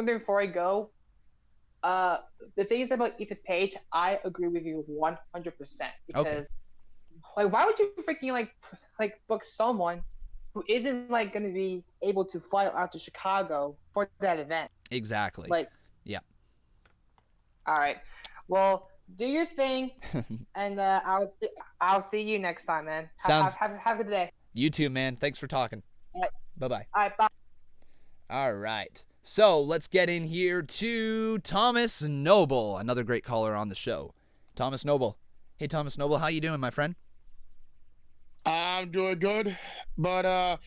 before I go. The thing is about Ethan Page, I agree with you 100%. Because, why would you freaking book someone who isn't going to be able to fly out to Chicago for that event? Exactly. Yeah. All right. Well, do your thing, and I'll see you next time, man. Have a good day. You too, man. Thanks for talking. All right. Bye-bye. All right, bye. All right. So let's get in here to Thomas Noble, another great caller on the show. Thomas Noble. Hey, Thomas Noble, how you doing, my friend? I'm doing good, but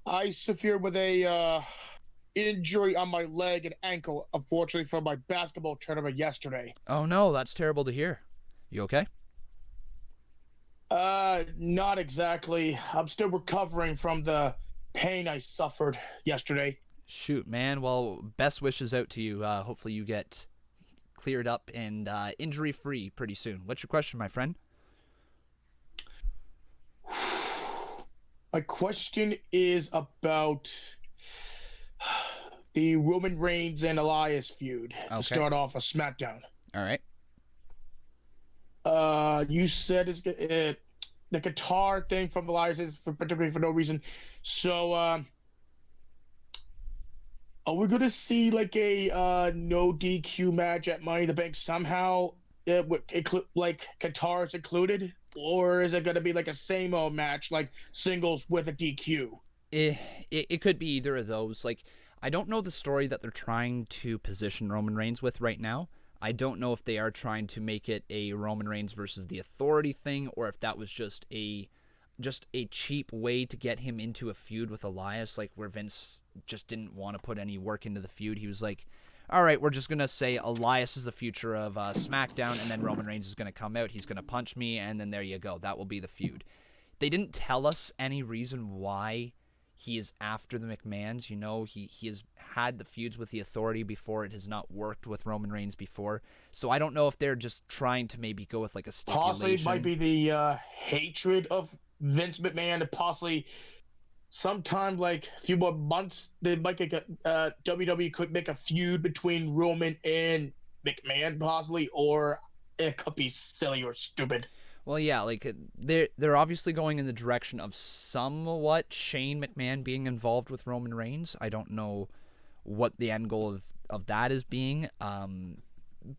I suffered with a injury on my leg and ankle, unfortunately, from my basketball tournament yesterday. Oh no, that's terrible to hear. You okay? Not exactly. I'm still recovering from the pain I suffered yesterday. Shoot, man. Well, best wishes out to you. Hopefully you get cleared up and injury-free pretty soon. What's your question, my friend? My question is about the Roman Reigns and Elias feud Okay. to start off a SmackDown. All right. You said the guitar thing from Elias is particularly for no reason. So, are we gonna see like a no DQ match at Money in the Bank somehow? Like guitars included, or is it gonna be like a same old match, like singles with a DQ? It could be either of those. Like, I don't know the story that they're trying to position Roman Reigns with right now. I don't know if they are trying to make it a Roman Reigns versus the Authority thing, or if that was just a cheap way to get him into a feud with Elias, like where Vince just didn't want to put any work into the feud. He was like, all right, we're just going to say Elias is the future of SmackDown, and then Roman Reigns is going to come out, he's going to punch me, and then there you go. That will be the feud. They didn't tell us any reason why he is after the McMahons. You know, he has had the feuds with the Authority before. It has not worked with Roman Reigns before. So I don't know if they're just trying to maybe go with like a stipulation. Possibly it might be the hatred of Vince McMahon, and possibly sometime like a few more months they might get WWE could make a feud between Roman and McMahon possibly, or it could be silly or stupid. Well, yeah, like they're obviously going in the direction of somewhat Shane McMahon being involved with Roman Reigns. I don't know what the end goal of that is being,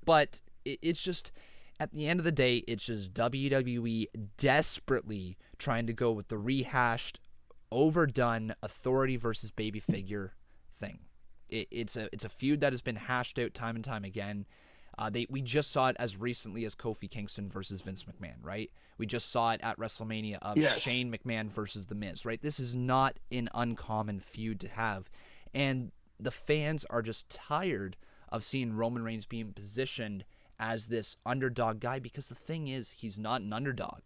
but it's just, at the end of the day, it's just WWE desperately trying to go with the rehashed, overdone Authority versus baby figure thing. It's a feud that has been hashed out time and time again. We just saw it as recently as Kofi Kingston versus Vince McMahon, right? We just saw it at WrestleMania of Shane McMahon versus The Miz, right? This is not an uncommon feud to have. And the fans are just tired of seeing Roman Reigns being positioned as this underdog guy, because the thing is, he's not an underdog,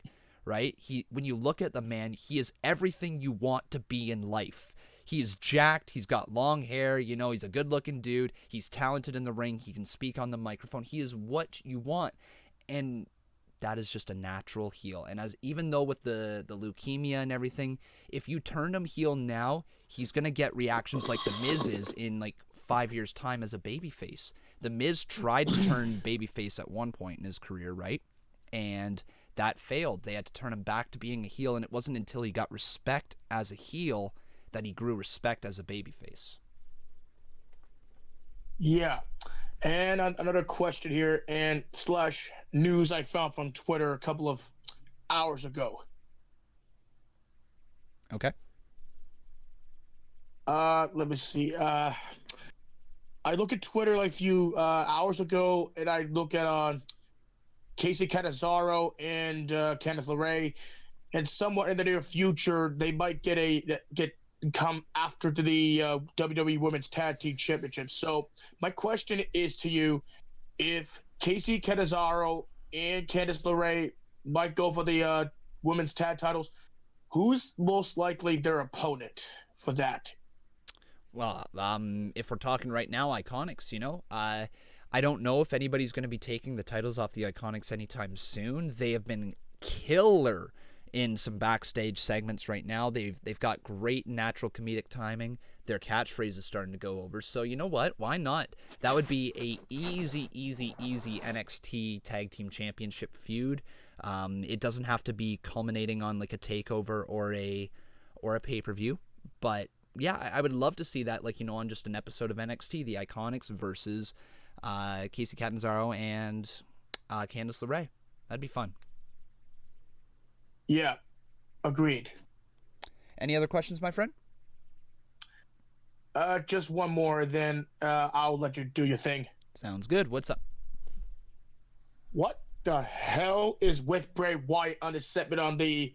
right? When you look at the man, he is everything you want to be in life. He is jacked. He's got long hair. You know, he's a good-looking dude. He's talented in the ring. He can speak on the microphone. He is what you want. And that is just a natural heel. And even though with the leukemia and everything, if you turned him heel now, he's going to get reactions like The Miz is in like 5 years' time as a babyface. The Miz tried to turn babyface at one point in his career, right? And that failed. They had to turn him back to being a heel, and it wasn't until he got respect as a heel that he grew respect as a babyface. Yeah. And another question here, and slash news I found from Twitter a couple of hours ago. Okay. Let me see. I look at Twitter like a few hours ago, and I look at Casey Catanzaro and Candice LeRae, and somewhat in the near future they might come after to the WWE Women's Tag Team Championship. So my question is to you: if Casey Catanzaro and Candice LeRae might go for the women's tag titles, who's most likely their opponent for that? Well, if we're talking right now, Iconics, you know, I don't know if anybody's going to be taking the titles off the Iconics anytime soon. They have been killer in some backstage segments right now. They've got great natural comedic timing. Their catchphrase is starting to go over. So you know what? Why not? That would be a easy NXT Tag Team Championship feud. It doesn't have to be culminating on like a takeover or a pay-per-view, but yeah, I would love to see that, like, you know, on just an episode of NXT, the Iconics versus Casey Catanzaro and Candice LeRae. That'd be fun. Yeah, agreed. Any other questions, my friend? Just one more, then I'll let you do your thing. Sounds good. What's up? What the hell is with Bray Wyatt on this segment on the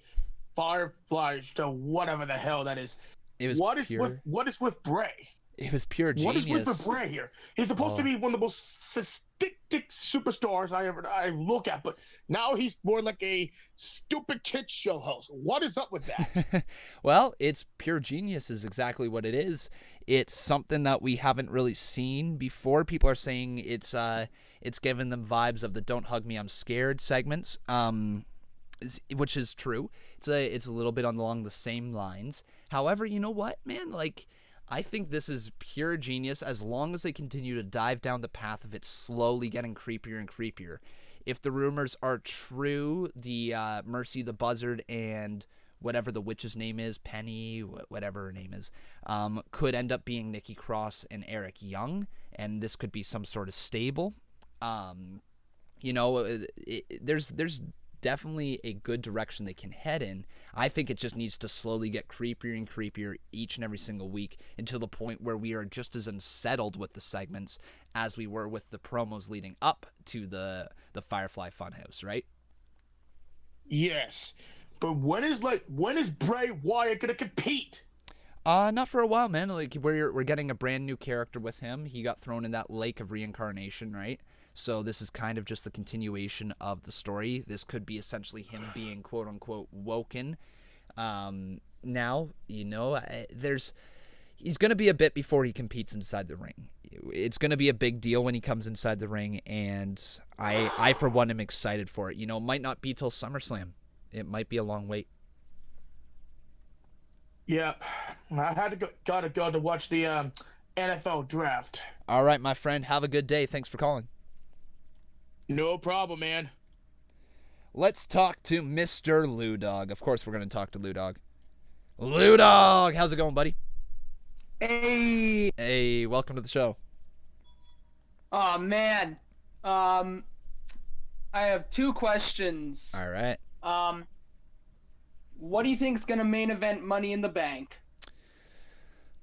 Firefly to whatever the hell that is. It was What pure. is with Bray? It was pure What genius. is with Bray here? He's supposed to be one of the most sadistic superstars I look at, but now he's more like a stupid kid show host. What is up with that? Well, it's pure genius is exactly what it is. It's something that we haven't really seen before. People are saying it's giving them vibes of the "Don't Hug Me, I'm Scared" segments, which is true. It's a little bit along the same lines. However, you know what, man? Like, I think this is pure genius as long as they continue to dive down the path of it slowly getting creepier and creepier. If the rumors are true, the Mercy the Buzzard and whatever the witch's name is, Penny, whatever her name is, could end up being Nikki Cross and Eric Young, and this could be some sort of stable. There's definitely a good direction they can head in. I think it just needs to slowly get creepier and creepier each and every single week until the point where we are just as unsettled with the segments as we were with the promos leading up to the Firefly Funhouse, right? Yes. But when is Bray Wyatt gonna compete? Not for a while, man. Like we're getting a brand new character with him. He got thrown in that lake of reincarnation, right? So this is kind of just the continuation of the story. This could be essentially him being quote unquote woken. Now, he's going to be a bit before he competes inside the ring. It's going to be a big deal when he comes inside the ring, and I for one am excited for it. It might not be till SummerSlam. It might be a long wait. Yeah, I gotta go to watch the NFL draft. All right, my friend. Have a good day. Thanks for calling. No problem, man. Let's talk to Mr. Lou Dog. Of course, we're going to talk to Lou Dog. Lou Dog, how's it going, buddy? Hey. Hey, welcome to the show. Oh, man. I have two questions. All right. What do you think's going to main event Money in the Bank?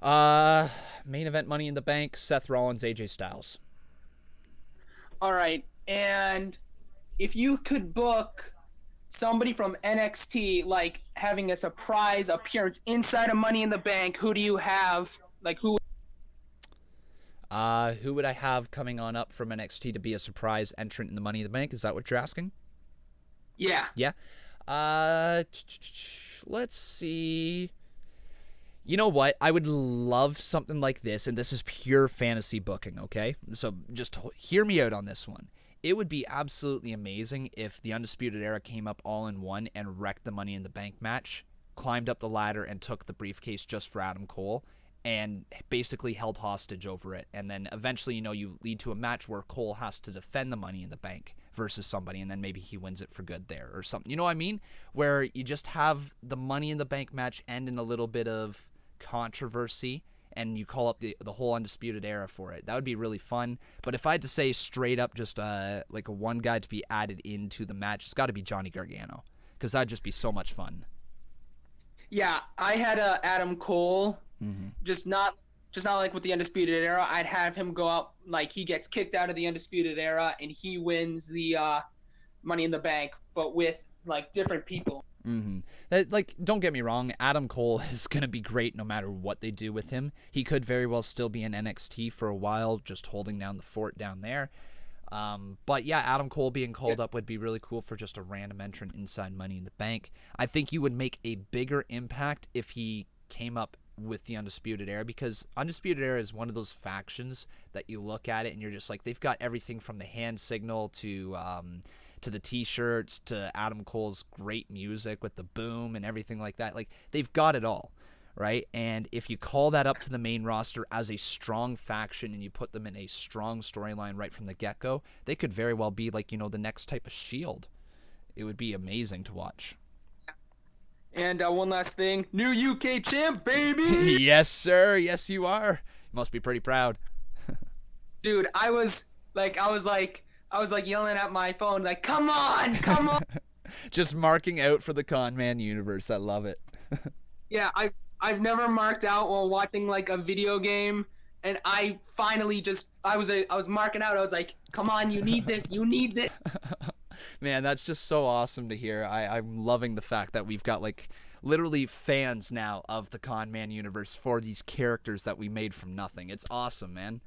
Main event Money in the Bank, Seth Rollins, AJ Styles. All right. And if you could book somebody from NXT, like having a surprise appearance inside of Money in the Bank, who do you have? Like who? Who would I have coming on up from NXT to be a surprise entrant in the Money in the Bank? Is that what you're asking? Yeah. Yeah. Let's see. You know what? I would love something like this, and this is pure fantasy booking, okay? So just hear me out on this one. It would be absolutely amazing if the Undisputed Era came up all in one and wrecked the Money in the Bank match, climbed up the ladder and took the briefcase just for Adam Cole, and basically held hostage over it. And then eventually, you lead to a match where Cole has to defend the Money in the Bank versus somebody, and then maybe he wins it for good there or something. You know what I mean? Where you just have the Money in the Bank match end in a little bit of controversy, and you call up the whole Undisputed Era for it. That would be really fun. But if I had to say straight up just like a one guy to be added into the match, it's got to be Johnny Gargano, because that'd just be so much fun. Yeah, I had Adam Cole, just not like with the Undisputed Era. I'd have him go out, like he gets kicked out of the Undisputed Era and he wins the Money in the Bank, but with like different people. Like, don't get me wrong, Adam Cole is going to be great no matter what they do with him. He could very well still be in NXT for a while, just holding down the fort down there. But yeah, Adam Cole being called up would be really cool for just a random entrant inside Money in the Bank. I think you would make a bigger impact if he came up with the Undisputed Era, because Undisputed Era is one of those factions that you look at it and you're just like, they've got everything from the hand signal to the t-shirts to Adam Cole's great music with the boom and everything like that. Like, they've got it all, right? And if you call that up to the main roster as a strong faction and you put them in a strong storyline right from the get-go, they could very well be like, the next type of Shield. It would be amazing to watch. And one last thing, new UK champ, baby! Yes, sir. Yes, you are. You must be pretty proud. Dude, I was yelling at my phone, like, come on! Just marking out for the Conman Universe. I love it. Yeah, I've never marked out while watching like a video game, and I finally I was marking out. I was like, come on, you need this. Man, that's just so awesome to hear. I'm loving the fact that we've got like literally fans now of the Conman universe for these characters that we made from nothing. It's awesome, man.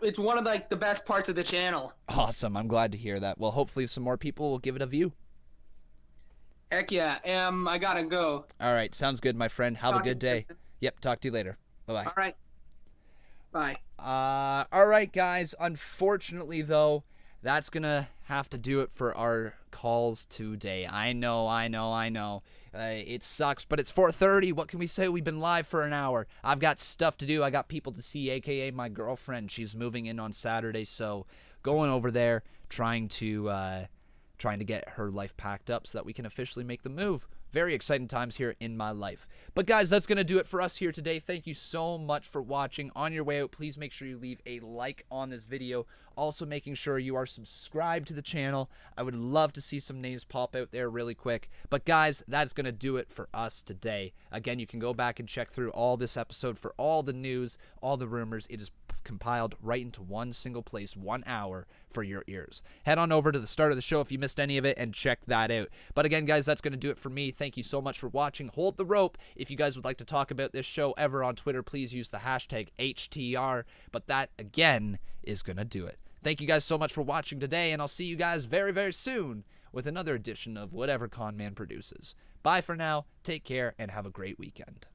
It's one of like the best parts of the channel. Awesome. I'm glad to hear that. Well, hopefully some more people will give it a view. Heck yeah. I gotta go. All right. Sounds good, my friend. Have a good day. Yep. Talk to you later. Bye-bye. All right. Bye. All right, guys. Unfortunately, though, that's going to have to do it for our calls today. I know. It sucks, but it's 4:30. What can we say? We've been live for an hour. I've got stuff to do. I got people to see, a.k.a. my girlfriend. She's moving in on Saturday, so going over there, trying to get her life packed up so that we can officially make the move. Very exciting times here in my life. But guys, that's going to do it for us here today. Thank you so much for watching. On your way out, please make sure you leave a like on this video. Also making sure you are subscribed to the channel. I would love to see some names pop out there really quick. But guys, that's going to do it for us today. Again, you can go back and check through all this episode for all the news, all the rumors. It is compiled right into one single place, 1 hour for your ears. Head on over to the start of the show if you missed any of it and check that out. But again, guys, that's going to do it for me. Thank you so much for watching. Hold the rope. If you guys would like to talk about this show ever on Twitter, please use the hashtag HTR. But that, again, is going to do it. Thank you guys so much for watching today, and I'll see you guys very, very soon with another edition of whatever Conman produces. Bye for now, take care, and have a great weekend.